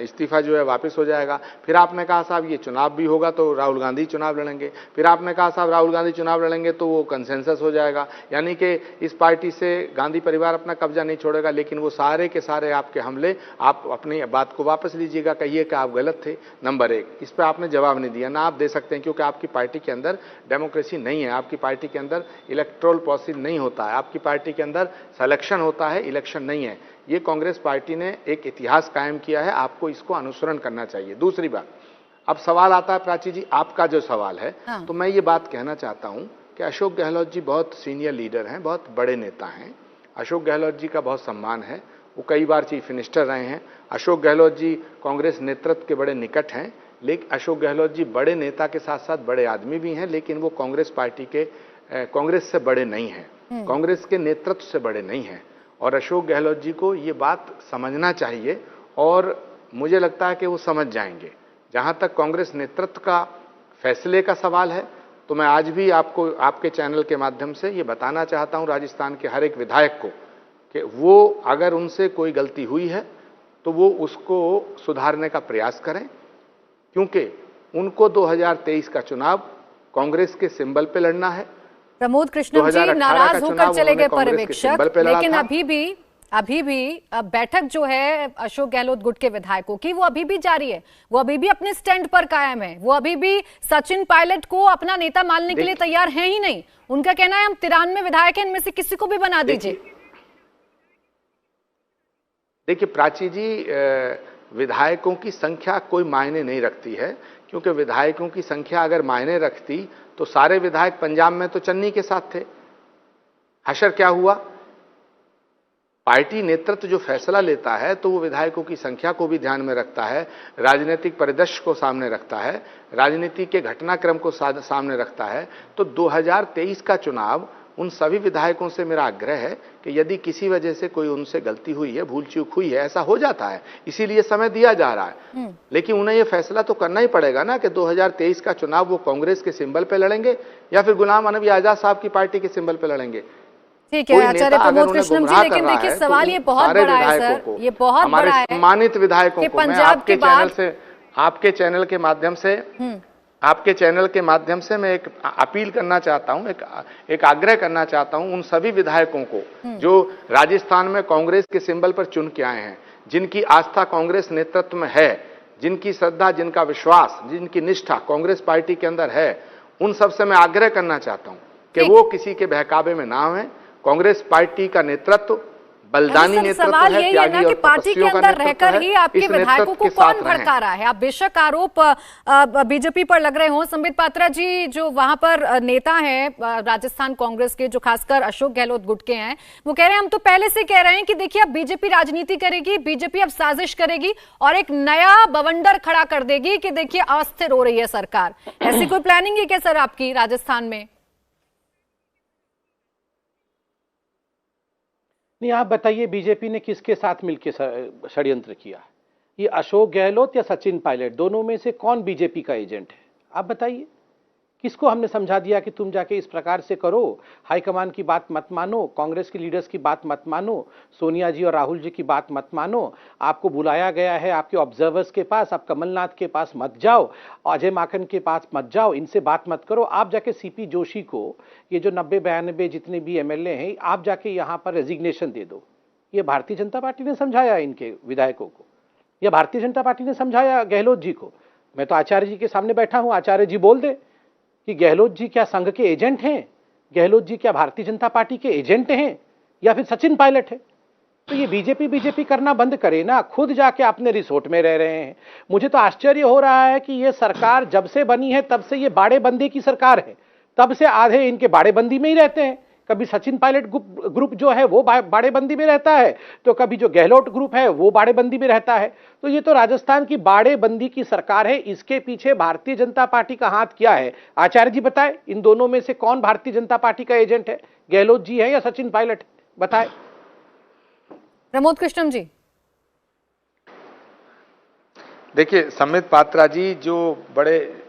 इस्तीफा जो है वापस हो जाएगा। फिर आपने कहा साहब ये चुनाव भी होगा तो राहुल गांधी चुनाव लड़ेंगे। फिर आपने कहा साहब राहुल गांधी चुनाव लड़ेंगे तो वो कंसेंसस हो जाएगा, यानी कि इस पार्टी से गांधी परिवार अपना कब्जा नहीं छोड़ेगा। लेकिन वो सारे के सारे आपके हमले, आप अपनी बात को वापस लीजिएगा, कहिए कि आप गलत थे। नंबर 1, इस पर आपने जवाब नहीं दिया, ना आप दे सकते हैं, क्योंकि आपकी पार्टी के अंदर डेमोक्रेसी नहीं है, आपकी पार्टी के अंदर इलेक्टोरल प्रोसेस नहीं होता है, आपकी पार्टी के अंदर सिलेक्शन होता है, इलेक्शन नहीं है। ये कांग्रेस पार्टी ने एक इतिहास कायम किया है, आपको इसको अनुसरण करना चाहिए। दूसरी बात, अब सवाल आता है प्राची जी, आपका जो सवाल है, हाँ। तो मैं ये बात कहना चाहता हूं कि अशोक गहलोत जी बहुत सीनियर लीडर हैं, बहुत बड़े नेता हैं। अशोक गहलोत जी का बहुत सम्मान है, वो कई बार चीफ मिनिस्टर रहे हैं। अशोक गहलोत जी कांग्रेस नेतृत्व के बड़े निकट हैं, लेकिन अशोक गहलोत जी बड़े नेता के साथ साथ बड़े आदमी भी हैं, लेकिन वो कांग्रेस पार्टी के कांग्रेस से बड़े नहीं हैं, कांग्रेस के नेतृत्व से बड़े नहीं हैं। और अशोक गहलोत जी को ये बात समझना चाहिए, और मुझे लगता है कि वो समझ जाएंगे। जहां तक कांग्रेस नेतृत्व का फैसले का सवाल है, तो मैं आज भी आपको आपके चैनल के माध्यम से ये बताना चाहता हूं राजस्थान के हर एक विधायक को कि वो अगर उनसे कोई गलती हुई है तो वो उसको सुधारने का प्रयास करें, क्योंकि उनको 2023 का चुनाव कांग्रेस के सिंबल पे लड़ना है। प्रमोद कृष्णम जी, नाराज होकर चले गए पर्यवेक्षक, लेकिन अभी भी बैठक जो है अशोक गहलोत गुट के विधायकों की, वो अभी भी जारी है, वो अभी भी अपने स्टैंड पर कायम है, वो अभी भी सचिन पायलट को अपना नेता मानने के लिए तैयार है ही नहीं। उनका कहना है हम 93 विधायक हैं, इनमें से किसी को भी बना दीजिए। देखिए प्राची जी, विधायकों की संख्या कोई मायने नहीं रखती है, क्योंकि विधायकों की संख्या अगर मायने रखती तो सारे विधायक पंजाब में तो चन्नी के साथ थे। हशर क्या हुआ? पार्टी नेतृत्व जो फैसला लेता है तो वो विधायकों की संख्या को भी ध्यान में रखता है, राजनीतिक परिदृश्य को सामने रखता है, राजनीति के घटनाक्रम को सामने रखता है। तो 2023 का चुनाव, उन सभी विधायकों से मेरा आग्रह है कि यदि किसी वजह से कोई उनसे गलती हुई है, भूल चूक हुई है, ऐसा हो जाता है, इसीलिए समय दिया जा रहा है, लेकिन उन्हें यह फैसला तो करना ही पड़ेगा ना कि 2023 का चुनाव वो कांग्रेस के सिंबल पे लड़ेंगे या फिर गुलाम नबी आजाद साहब की पार्टी के सिंबल पे लड़ेंगे। ठीक है आचार्य प्रमोद कृष्णम जी, लेकिन देखिए सवाल ये बहुत बड़ा है सर, ये बहुत बड़ा है। सम्मानित विधायकों को मैं आपके चैनल के माध्यम से मैं एक अपील करना चाहता हूं, एक आग्रह करना चाहता हूं उन सभी विधायकों को जो राजस्थान में कांग्रेस के सिंबल पर चुन के आए हैं, जिनकी आस्था कांग्रेस नेतृत्व में है, जिनकी श्रद्धा, जिनका विश्वास, जिनकी निष्ठा कांग्रेस पार्टी के अंदर है, उन सबसे मैं आग्रह करना चाहता हूं कि वो किसी के बहकावे में ना आए। कांग्रेस पार्टी का नेतृत्व बलिदानी नेतृत्व है, त्यागी और पार्टी के अंदर रहकर ही आपके विधायकों को कौन भड़का रहा है? आप बेशक आरोप बीजेपी पर लग रहे हो, संबित पात्रा जी जो वहां पर नेता हैं राजस्थान कांग्रेस के, जो खासकर अशोक गहलोत गुट के हैं, वो कह रहे हैं हम तो पहले से कह रहे हैं कि देखिए अब बीजेपी राजनीति करेगी, बीजेपी अब साजिश करेगी और एक नया बवंडर खड़ा कर देगी कि देखिए अस्थिर हो रही है सरकार। ऐसी कोई प्लानिंग है क्या सर आपकी राजस्थान में? नहीं, आप बताइए बीजेपी ने किसके साथ मिलकर षड्यंत्र किया? ये अशोक गहलोत या सचिन पायलट, दोनों में से कौन बीजेपी का एजेंट है? आप बताइए। किसको हमने समझा दिया कि तुम जाके इस प्रकार से करो, हाईकमान की बात मत मानो, कांग्रेस के लीडर्स की बात मत मानो, सोनिया जी और राहुल जी की बात मत मानो, आपको बुलाया गया है आपके ऑब्जर्वर्स के पास, आप कमलनाथ के पास मत जाओ, अजय माकन के पास मत जाओ, इनसे बात मत करो, आप जाके सीपी जोशी को, ये जो 90-92 जितने भी एमएलए हैं, आप जाके यहाँ पर रेजिग्नेशन दे दो। ये भारतीय जनता पार्टी ने समझाया इनके विधायकों को, या भारतीय जनता पार्टी ने समझाया गहलोत जी को? मैं तो आचार्य जी के सामने बैठा हूं, आचार्य जी बोल दे कि गहलोत जी क्या संघ के एजेंट हैं, गहलोत जी क्या भारतीय जनता पार्टी के एजेंट हैं, या फिर सचिन पायलट है? तो ये बीजेपी करना बंद करे ना, खुद जाके अपने रिसोर्ट में रह रहे हैं। मुझे तो आश्चर्य हो रहा है कि ये सरकार जब से बनी है तब से ये बाड़ेबंदी की सरकार है, तब से आधे इनके बाड़ेबंदी में ही रहते हैं। कभी सचिन पायलट ग्रुप जो है वो बाड़ेबंदी में रहता है, तो कभी जो गहलोत ग्रुप है वो बाड़ेबंदी में रहता है। तो ये तो राजस्थान की बाड़ेबंदी की सरकार है, इसके पीछे भारतीय जनता पार्टी का हाथ क्या है? आचार्य जी बताए, इन दोनों में से कौन भारतीय जनता पार्टी का एजेंट है? गहलोत जी है या सचिन पायलट? बताए। प्रमोद कृष्णम जी। देखिए, संबित पात्रा जी जो बड़े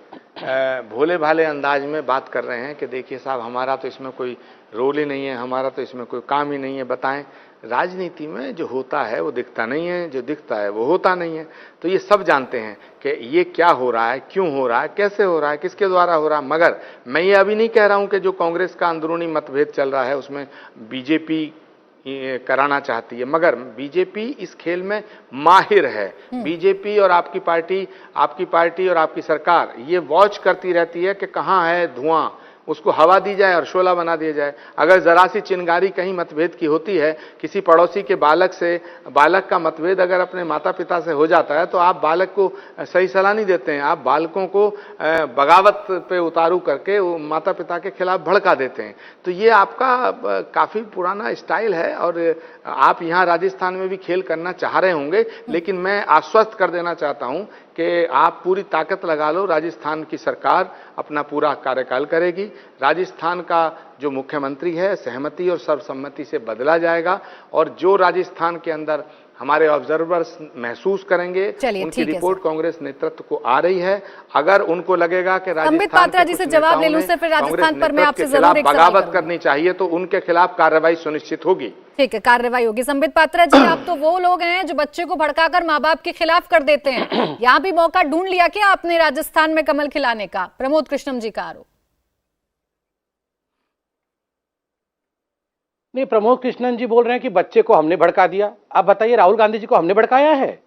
भोले भाले अंदाज में बात कर रहे हैं कि देखिए साहब, हमारा तो इसमें कोई रोल ही नहीं है, हमारा तो इसमें कोई काम ही नहीं है। बताएं, राजनीति में जो होता है वो दिखता नहीं है, जो दिखता है वो होता नहीं है। तो ये सब जानते हैं कि ये क्या हो रहा है, क्यों हो रहा है, कैसे हो रहा है, किसके द्वारा हो रहा है। मगर मैं ये अभी नहीं कह रहा हूं कि जो कांग्रेस का अंदरूनी मतभेद चल रहा है उसमें बीजेपी कराना चाहती है, मगर बीजेपी इस खेल में माहिर है। बीजेपी और आपकी पार्टी और आपकी सरकार ये वॉच करती रहती है कि कहां है धुआं, उसको हवा दी जाए और शोला बना दिया जाए। अगर जरा सी चिंगारी कहीं मतभेद की होती है, किसी पड़ोसी के बालक का मतभेद अगर अपने माता पिता से हो जाता है, तो आप बालक को सही सलाह नहीं देते हैं, आप बालकों को बगावत पे उतारू करके माता पिता के खिलाफ भड़का देते हैं। तो ये आपका काफी पुराना स्टाइल है और आप यहाँ राजस्थान में भी खेल करना चाह रहे होंगे, लेकिन मैं आश्वस्त कर देना चाहता हूं कि आप पूरी ताकत लगा लो, राजस्थान की सरकार अपना पूरा कार्यकाल करेगी। राजस्थान का जो मुख्यमंत्री है सहमति और सर्वसम्मति से बदला जाएगा, और जो राजस्थान के अंदर हमारे ऑब्जर्वर्स महसूस करेंगे, उनकी रिपोर्ट कांग्रेस नेतृत्व को आ रही है। अगर उनको लगेगा कि संबित पात्रा जी से जवाब ले लूं, से फिर राजस्थान पर मैं आपसे जरूर एक सवाल बगावत करनी चाहिए, तो उनके खिलाफ कार्रवाई सुनिश्चित होगी। ठीक है, कार्रवाई होगी। संबित पात्रा जी, आप तो वो लोग हैं जो बच्चे को भड़काकर माँ बाप के खिलाफ कर देते हैं। यहाँ भी मौका ढूंढ लिया क्या आपने राजस्थान में कमल खिलाने का? प्रमोद कृष्णम जी का आरोप। नहीं, प्रमोद कृष्णन जी बोल रहे हैं कि बच्चे को हमने भड़का दिया। आप बताइए, राहुल गांधी जी को हमने भड़काया है?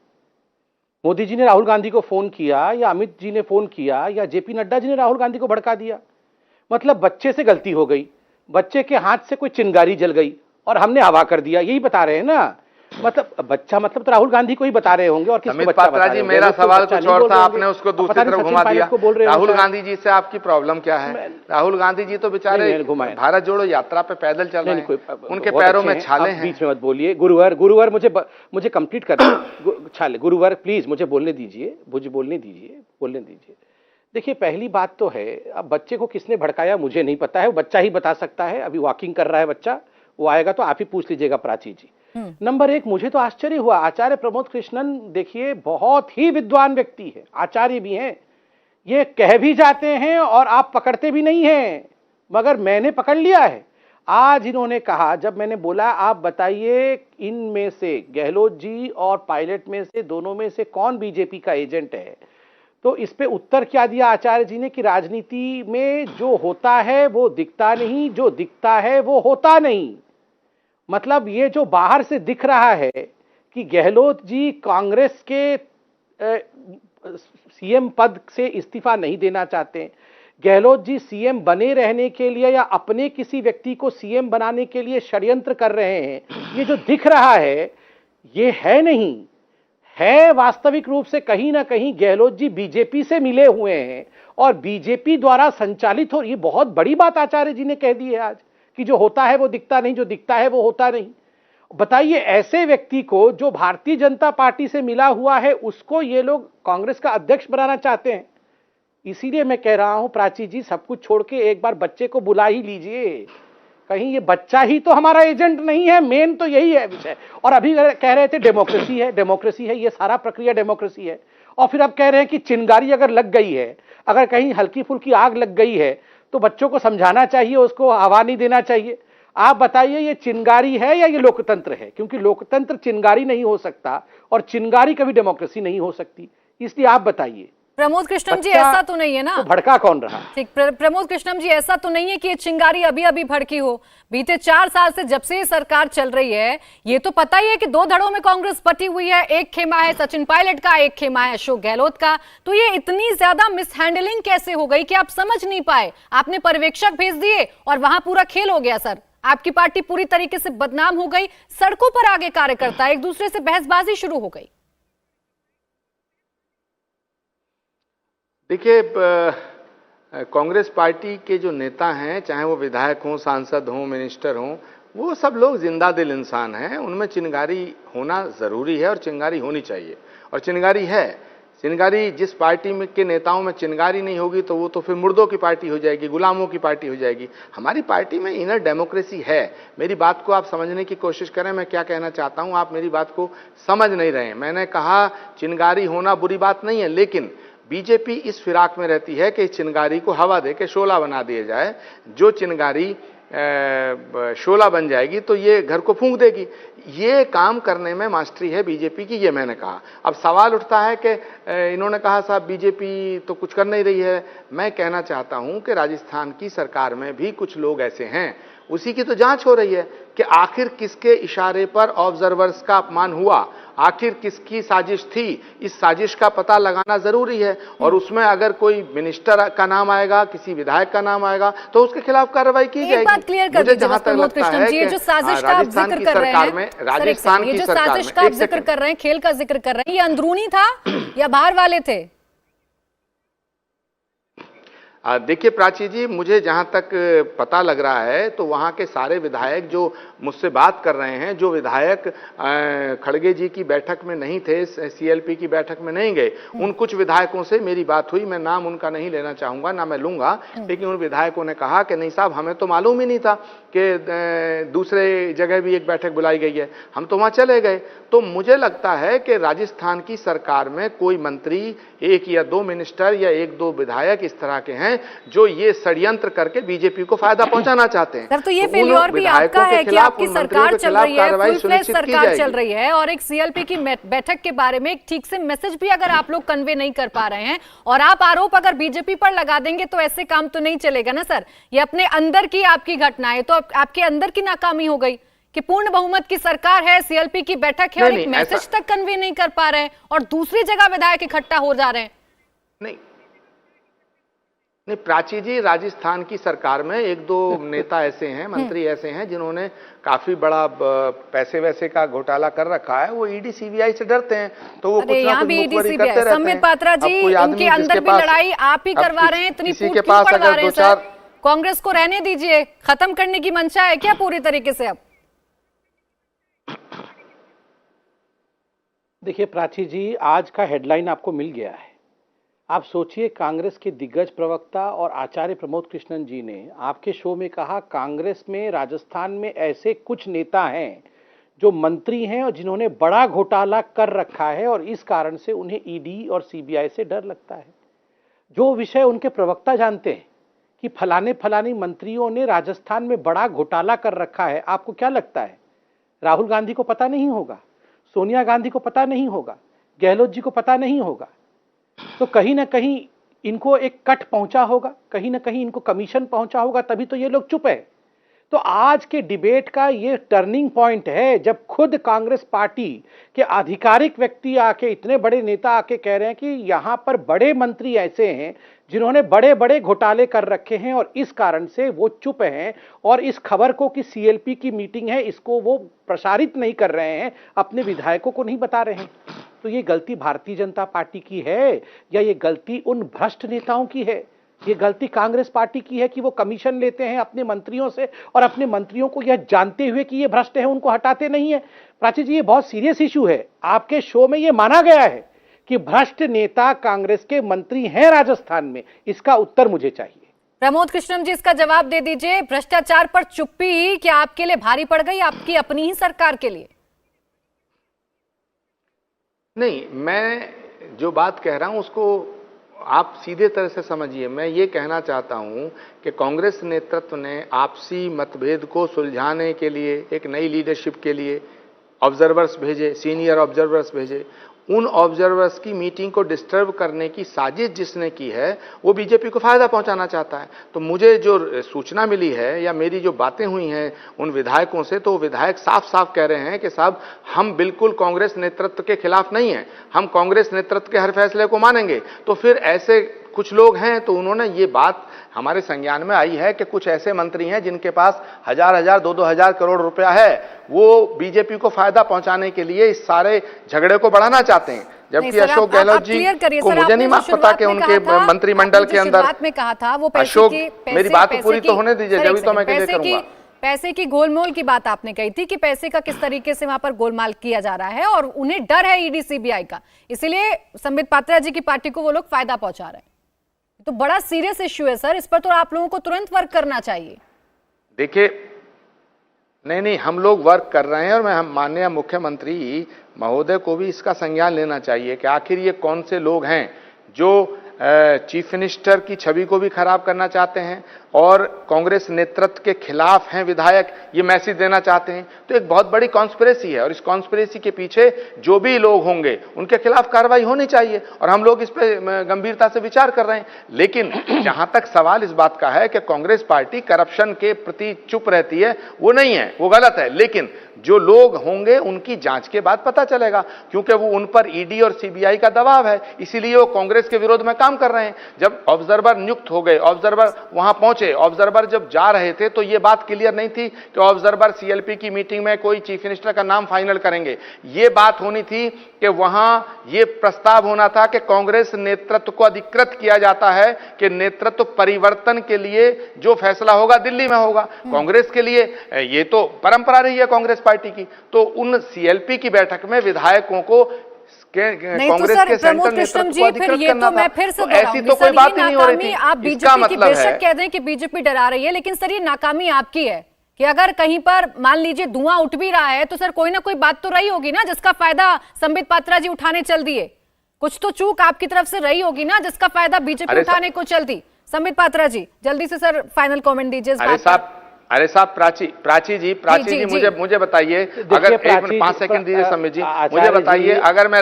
मोदी जी ने राहुल गांधी को फोन किया, या अमित जी ने फोन किया, या जेपी नड्डा जी ने राहुल गांधी को भड़का दिया? मतलब बच्चे से गलती हो गई, बच्चे के हाथ से कोई चिंगारी जल गई और हमने हवा कर दिया, यही बता रहे हैं ना? मतलब बच्चा मतलब तो राहुल गांधी को ही बता रहे होंगे, और किसको बच्चा बता रहे होंगे? मेरा सवाल कुछ और था, आपने उसको दूसरी तरफ घुमा दिया। राहुल गांधी जी से आपकी प्रॉब्लम क्या है? राहुल गांधी जी तो बेचारे भारत जोड़ो यात्रा पे पैदल चल रहे हैं, उनके पैरों में छाले हैं। बीच में मत बोलिए। गुरुवर मुझे कंप्लीट कर छाले। गुरुवर प्लीज मुझे बोलने दीजिए, बोलने दीजिए। देखिए, पहली बात तो है, अब बच्चे को किसने भड़काया मुझे नहीं पता है, वो बच्चा ही बता सकता है। अभी वॉकिंग कर रहा है बच्चा, वो आएगा तो आप ही पूछ लीजिएगा प्राची जी। नंबर एक, मुझे तो आश्चर्य हुआ, आचार्य प्रमोद कृष्णन देखिए बहुत ही विद्वान व्यक्ति है, आचार्य भी हैं, ये कह भी जाते हैं और आप पकड़ते भी नहीं हैं, मगर मैंने पकड़ लिया है। आज इन्होंने कहा, जब मैंने बोला आप बताइए इनमें से गहलोत जी और पायलट में से, दोनों में से कौन बीजेपी का एजेंट है, तो इस पे उत्तर क्या दिया आचार्य जी ने कि राजनीति में जो होता है वो दिखता नहीं, जो दिखता है वो होता नहीं। मतलब ये जो बाहर से दिख रहा है कि गहलोत जी कांग्रेस के सीएम पद से इस्तीफा नहीं देना चाहते, गहलोत जी सीएम बने रहने के लिए या अपने किसी व्यक्ति को सीएम बनाने के लिए षड्यंत्र कर रहे हैं, ये जो दिख रहा है ये है नहीं है। वास्तविक रूप से कहीं ना कहीं गहलोत जी बीजेपी से मिले हुए हैं और बीजेपी द्वारा संचालित हो। ये बहुत बड़ी बात आचार्य जी ने कह दी है आज कि जो होता है वो दिखता नहीं, जो दिखता है वो होता नहीं। बताइए, ऐसे व्यक्ति को जो भारतीय जनता पार्टी से मिला हुआ है उसको ये लोग कांग्रेस का अध्यक्ष बनाना चाहते हैं। इसीलिए मैं कह रहा हूं प्राची जी, सब कुछ छोड़ के एक बार बच्चे को बुला ही लीजिए, कहीं ये बच्चा ही तो हमारा एजेंट नहीं है, मेन तो यही है विषय। और अभी कह रहे थे डेमोक्रेसी है, ये सारा प्रक्रिया डेमोक्रेसी है, और फिर अब कह रहे हैं कि चिंगारी अगर लग गई है, अगर कहीं हल्की फुल्की आग लग गई है तो बच्चों को समझाना चाहिए, उसको हवा नहीं देना चाहिए। आप बताइए ये चिंगारी है या ये लोकतंत्र है? क्योंकि लोकतंत्र चिंगारी नहीं हो सकता और चिंगारी कभी डेमोक्रेसी नहीं हो सकती। इसलिए आप बताइए प्रमोद कृष्णम जी, ऐसा तो नहीं है ना? तो भड़का कौन रहा? ठीक, प्रमोद कृष्णम जी, ऐसा तो नहीं है कि ये चिंगारी अभी अभी भड़की हो। बीते 4 साल से जब से ये सरकार चल रही है, ये तो पता ही है कि 2 धड़ों में कांग्रेस बटी हुई है। एक खेमा है सचिन पायलट का, एक खेमा है अशोक गहलोत का। तो ये इतनी ज्यादा मिसहैंडलिंग कैसे हो गई कि आप समझ नहीं पाए? आपने पर्यवेक्षक भेज दिए और वहां पूरा खेल हो गया सर। आपकी पार्टी पूरी तरीके से बदनाम हो गई, सड़कों पर आगे कार्यकर्ता एक दूसरे से बहसबाजी शुरू हो गई। देखिए, कांग्रेस पार्टी के जो नेता हैं, चाहे वो विधायक हों, सांसद हों, मिनिस्टर हों, वो सब लोग जिंदा दिल इंसान हैं। उनमें चिंगारी होना जरूरी है और चिंगारी होनी चाहिए, और चिंगारी है। चिंगारी जिस पार्टी में के नेताओं में चिंगारी नहीं होगी तो वो तो फिर मुर्दों की पार्टी हो जाएगी, गुलामों की पार्टी हो जाएगी। हमारी पार्टी में इनर डेमोक्रेसी है। मेरी बात को आप समझने की कोशिश करें, मैं क्या कहना चाहता हूं, आप मेरी बात को समझ नहीं रहे हैं। मैंने कहा चिंगारी होना बुरी बात नहीं है, लेकिन बीजेपी इस फिराक में रहती है कि इस चिंगारी को हवा दे के शोला बना दिया जाए। जो चिंगारी शोला बन जाएगी तो ये घर को फूंक देगी। ये काम करने में मास्टरी है बीजेपी की, ये मैंने कहा। अब सवाल उठता है कि इन्होंने कहा साहब बीजेपी तो कुछ कर नहीं रही है। मैं कहना चाहता हूं कि राजस्थान की सरकार में भी कुछ लोग ऐसे हैं, उसी की तो जांच हो रही है कि आखिर किसके इशारे पर ऑब्जर्वर्स का अपमान हुआ, आखिर किसकी साजिश थी। इस साजिश का पता लगाना जरूरी है, और उसमें अगर कोई मिनिस्टर का नाम आएगा, किसी विधायक का नाम आएगा, तो उसके खिलाफ कार्रवाई की जाएगी। एक बात क्लियर कर दीजिए बस प्रमोद कृष्णम जी, ये जो साजिश का आप जिक्र कर रहे हैं, राजस्थान की सरकार में साजिश का आप जिक्र कर रहे हैं, खेल का जिक्र कर रहे हैं, ये अंदरूनी था या बाहर वाले थे? देखिए प्राची जी, मुझे जहां तक पता लग रहा है तो वहां के सारे विधायक जो मुझसे बात कर रहे हैं, जो विधायक खड़गे जी की बैठक में नहीं थे, सीएलपी की बैठक में नहीं गए, उन कुछ विधायकों से मेरी बात हुई। मैं नाम उनका नहीं लेना चाहूंगा, ना मैं लूंगा, लेकिन उन विधायकों ने कहा कि नहीं साहब, हमें तो मालूम ही नहीं था कि दूसरे जगह भी एक बैठक बुलाई गई है, हम तो वहां चले गए। तो मुझे लगता है कि राजस्थान की सरकार में कोई मंत्री, 1 या 2 मिनिस्टर या 1-2 विधायक इस तरह के हैं जो ये षड्यंत्र करके बीजेपी को फायदा पहुंचाना चाहते हैं। सर, तो ये फेल्योर भी आपका है कि आपकी सरकार चल रही है, फुल फ्लेज सरकार चल रही है, और एक सीएलपी की बैठक के बारे में एक ठीक से मैसेज भी अगर आप लोग कन्वे नहीं कर पा रहे हैं, और आप आरोप अगर बीजेपी पर लगा देंगे तो ऐसे काम तो नहीं चलेगा ना सर। ये अपने अंदर की आपकी घटना है, तो आपके अंदर की नाकामी हो गई कि पूर्ण बहुमत की सरकार है, सीएलपी की बैठक है, और एक मैसेज तक कन्वे नहीं कर पा रहे हैं, और दूसरी जगह विधायक इकट्ठा हो जा रहे हैं। नहीं प्राची जी, राजस्थान की सरकार में 1-2 नेता ऐसे हैं, मंत्री ऐसे हैं जिन्होंने काफी बड़ा पैसे वैसे का घोटाला कर रखा है। वो ईडी सीबीआई से डरते हैं, तो वो कुछ ना कुछ मुखबरी करते रहते हैं। संबित पात्रा जी, उनके अंदर भी लड़ाई आप ही करवा रहे हैं, इतनी फूट क्यों पड़वा रहे हैं सर? कांग्रेस को रहने दीजिए, खत्म करने की मंशा है क्या पूरी तरीके से अब? देखिए प्राची जी, आज का हेडलाइन आपको मिल गया है। आप सोचिए, कांग्रेस के दिग्गज प्रवक्ता और आचार्य प्रमोद कृष्णन जी ने आपके शो में कहा, कांग्रेस में राजस्थान में ऐसे कुछ नेता हैं जो मंत्री हैं और जिन्होंने बड़ा घोटाला कर रखा है, और इस कारण से उन्हें ईडी और सीबीआई से डर लगता है। जो विषय उनके प्रवक्ता जानते हैं कि फलाने फलानी मंत्रियों ने राजस्थान में बड़ा घोटाला कर रखा है, आपको क्या लगता है राहुल गांधी को पता नहीं होगा, सोनिया गांधी को पता नहीं होगा, गहलोत जी को पता नहीं होगा? तो कहीं ना कहीं इनको एक कट पहुंचा होगा, कहीं ना कहीं इनको कमीशन पहुंचा होगा, तभी तो ये लोग चुप है। तो आज के डिबेट का ये टर्निंग पॉइंट है, जब खुद कांग्रेस पार्टी के आधिकारिक व्यक्ति आके, इतने बड़े नेता आके कह रहे हैं कि यहां पर बड़े मंत्री ऐसे हैं जिन्होंने बड़े बड़े घोटाले कर रखे हैं, और इस कारण से वो चुप हैं, और इस खबर को कि सीएलपी की मीटिंग है इसको वो प्रसारित नहीं कर रहे हैं, अपने विधायकों को नहीं बता रहे हैं। तो ये गलती भारतीय जनता पार्टी की है या ये गलती उन भ्रष्ट नेताओं की है? ये गलती कांग्रेस पार्टी की है कि वो कमीशन लेते हैं अपने मंत्रियों से, और अपने मंत्रियों को यह जानते हुए कि ये भ्रष्ट है उनको हटाते नहीं है। प्राची जी, ये बहुत सीरियस इशू है। आपके शो में ये माना गया है कि भ्रष्ट नेता कांग्रेस के मंत्री हैं राजस्थान में, इसका उत्तर मुझे चाहिए। प्रमोद कृष्णम जी, इसका जवाब दे दीजिए। भ्रष्टाचार पर चुप्पी क्या आपके लिए भारी पड़ गई, आपकी अपनी ही सरकार के लिए? नहीं, मैं जो बात कह रहा हूं उसको आप सीधे तरह से समझिए। मैं ये कहना चाहता हूं कि कांग्रेस नेतृत्व ने आपसी मतभेद को सुलझाने के लिए एक नई लीडरशिप के लिए ऑब्जर्वर्स भेजे, सीनियर ऑब्जर्वर्स भेजे। उन ऑब्जर्वर्स की मीटिंग को डिस्टर्ब करने की साजिश जिसने की है वो बीजेपी को फायदा पहुंचाना चाहता है। तो मुझे जो सूचना मिली है या मेरी जो बातें हुई हैं उन विधायकों से, तो विधायक साफ साफ कह रहे हैं कि साहब हम बिल्कुल कांग्रेस नेतृत्व के खिलाफ नहीं हैं, हम कांग्रेस नेतृत्व के हर फैसले को मानेंगे। तो फिर ऐसे कुछ लोग हैं, तो उन्होंने ये बात हमारे संज्ञान में आई है कि कुछ ऐसे मंत्री हैं जिनके पास हजार, 2-2 करोड़ रुपया है, वो बीजेपी को फायदा पहुंचाने के लिए इस सारे झगड़े को बढ़ाना चाहते हैं। जबकि अशोक गहलोत जी को मुझे नहीं पता कि उनके मंत्रिमंडल के अंदर में कहा था वो अशोक, मेरी बात पूरी तो होने दीजिए, जब तो मैं क्लियर करूंगा। पैसे की गोलमाल की बात आपने कही थी कि पैसे का किस तरीके से वहां पर गोलमाल किया जा रहा है और उन्हें डर है ईडी सीबीआई का, इसीलिए संबित पात्रा जी की पार्टी को वो लोग फायदा पहुंचा रहे हैं। तो बड़ा सीरियस इश्यू है सर, इस पर तो आप लोगों को तुरंत वर्क करना चाहिए। देखिए, नहीं, हम लोग वर्क कर रहे हैं और मैं माननीय मुख्यमंत्री महोदय को भी इसका संज्ञान लेना चाहिए कि आखिर ये कौन से लोग हैं जो चीफ मिनिस्टर की छवि को भी खराब करना चाहते हैं और कांग्रेस नेतृत्व के खिलाफ हैं विधायक, ये मैसेज देना चाहते हैं। तो एक बहुत बड़ी कॉन्स्पिरेसी है और इस कॉन्स्पिरेसी के पीछे जो भी लोग होंगे उनके खिलाफ कार्रवाई होनी चाहिए और हम लोग इस पर गंभीरता से विचार कर रहे हैं। लेकिन जहां तक सवाल इस बात का है कि कांग्रेस पार्टी करप्शन के प्रति चुप रहती है, वो नहीं है, वो गलत है। लेकिन जो लोग होंगे उनकी जांच के बाद पता चलेगा, क्योंकि वो उन पर ईडी और सीबीआई का दबाव है, इसीलिए वो कांग्रेस के विरोध में काम कर रहे हैं। जब ऑब्जर्वर नियुक्त हो गए, ऑब्जर्वर वहां पहुंचे, ऑब्जर्वर जब जा रहे थे तो ये बात क्लियर नहीं थी कि ऑब्जर्वर सीएलपी की मीटिंग में कोई चीफ मिनिस्टर का नाम फाइनल करेंगे। ये बात होनी थी कि वहां ये प्रस्ताव होना था कि कांग्रेस नेतृत्व को अधिकृत किया जाता है कि नेतृत्व परिवर्तन के लिए जो फैसला होगा दिल्ली में होगा। कांग्रेस के लिए ये तो परंपरा रही है कांग्रेस पार्टी की। तो उन सीएलपी की बैठक में विधायकों को कांग्रेस के सेंट्रल नेतृत्व को अधिकृत करना था। तो ऐसी तो कोई बात ही नहीं हो रही थी। आप बीजेपी की बेशक कह रहे हैं कि बीजेपी डरा रही है, लेकिन सर ये नाकामी आपकी है कि अगर कहीं पर मान लीजिए धुआं उठ भी रहा है तो सर कोई ना कोई बात तो रही होगी ना जिसका फायदा संबित पात्रा जी उठाने चल दिए। कुछ तो चूक आपकी तरफ से रही होगी ना जिसका फायदा बीजेपी उठाने को चल दी। संबित पात्रा जी जल्दी से सर फाइनल कमेंट दीजिए इस बात पर। अरे साहब, प्राची जी मुझे बताइए, अगर 5 सेकंड दीजिए संबित जी, मुझे बताइए अगर मैं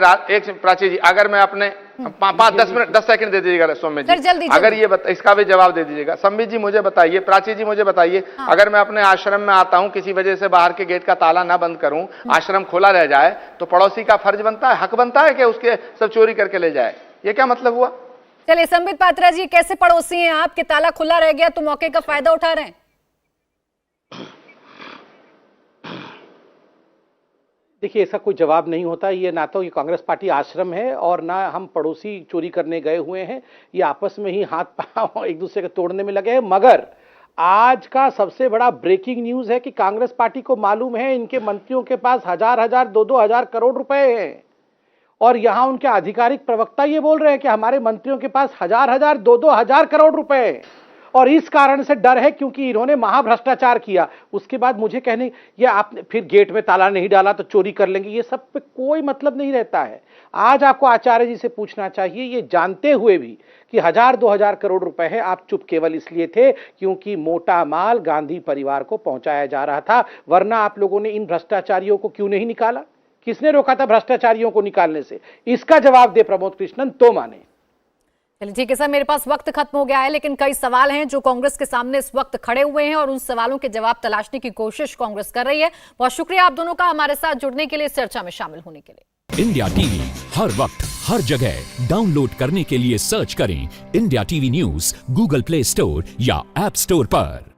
प्राची जी अगर मैं अपने 10 सेकंड दे दीजिएगा सौम्य जी, अगर ये इसका भी जवाब दे दीजिएगा। संबित जी मुझे बताइए, प्राची जी मुझे बताइए, अगर मैं अपने आश्रम में आता हूं, किसी वजह से बाहर के गेट का ताला ना बंद करूं, आश्रम खुला रह जाए, तो पड़ोसी का फर्ज बनता है, हक बनता है कि उसके सब चोरी करके ले जाए? ये क्या मतलब हुआ? चलिए संबित पात्रा जी, कैसे पड़ोसी हैं आप कि ताला खुला रह गया तो मौके का फायदा उठा रहे हैं? देखिए, इसका कोई जवाब नहीं होता। ये ना तो ये कांग्रेस पार्टी आश्रम है और ना हम पड़ोसी चोरी करने गए हुए हैं। ये आपस में ही हाथ पांव एक दूसरे के तोड़ने में लगे हैं। मगर आज का सबसे बड़ा ब्रेकिंग न्यूज है कि कांग्रेस पार्टी को मालूम है इनके मंत्रियों के पास हजार, 2-2 करोड़ रुपए हैं और यहां उनके आधिकारिक प्रवक्ता ये बोल रहे हैं कि हमारे मंत्रियों के पास हजार, 2-2 करोड़ रुपए हैं और इस कारण से डर है क्योंकि इन्होंने महाभ्रष्टाचार किया। उसके बाद मुझे कहने ये आपने फिर गेट में ताला नहीं डाला तो चोरी कर लेंगे, ये सब पे कोई मतलब नहीं रहता है। आज आपको आचार्य जी से पूछना चाहिए, ये जानते हुए भी कि 1000-2000 करोड़ रुपए है, आप चुप केवल इसलिए थे क्योंकि मोटा माल गांधी परिवार को पहुंचाया जा रहा था, वरना आप लोगों ने इन भ्रष्टाचारियों को क्यों नहीं निकाला? किसने रोका था भ्रष्टाचारियों को निकालने से? इसका जवाब दे प्रमोद कृष्णन तो माने। चलिए ठीक है सर, मेरे पास वक्त खत्म हो गया है, लेकिन कई सवाल हैं जो कांग्रेस के सामने इस वक्त खड़े हुए हैं और उन सवालों के जवाब तलाशने की कोशिश कांग्रेस कर रही है। बहुत शुक्रिया आप दोनों का हमारे साथ जुड़ने के लिए, इस चर्चा में शामिल होने के लिए। इंडिया टीवी हर वक्त हर जगह डाउनलोड करने के लिए सर्च करें India TV news Google play store या ऐप स्टोर पर।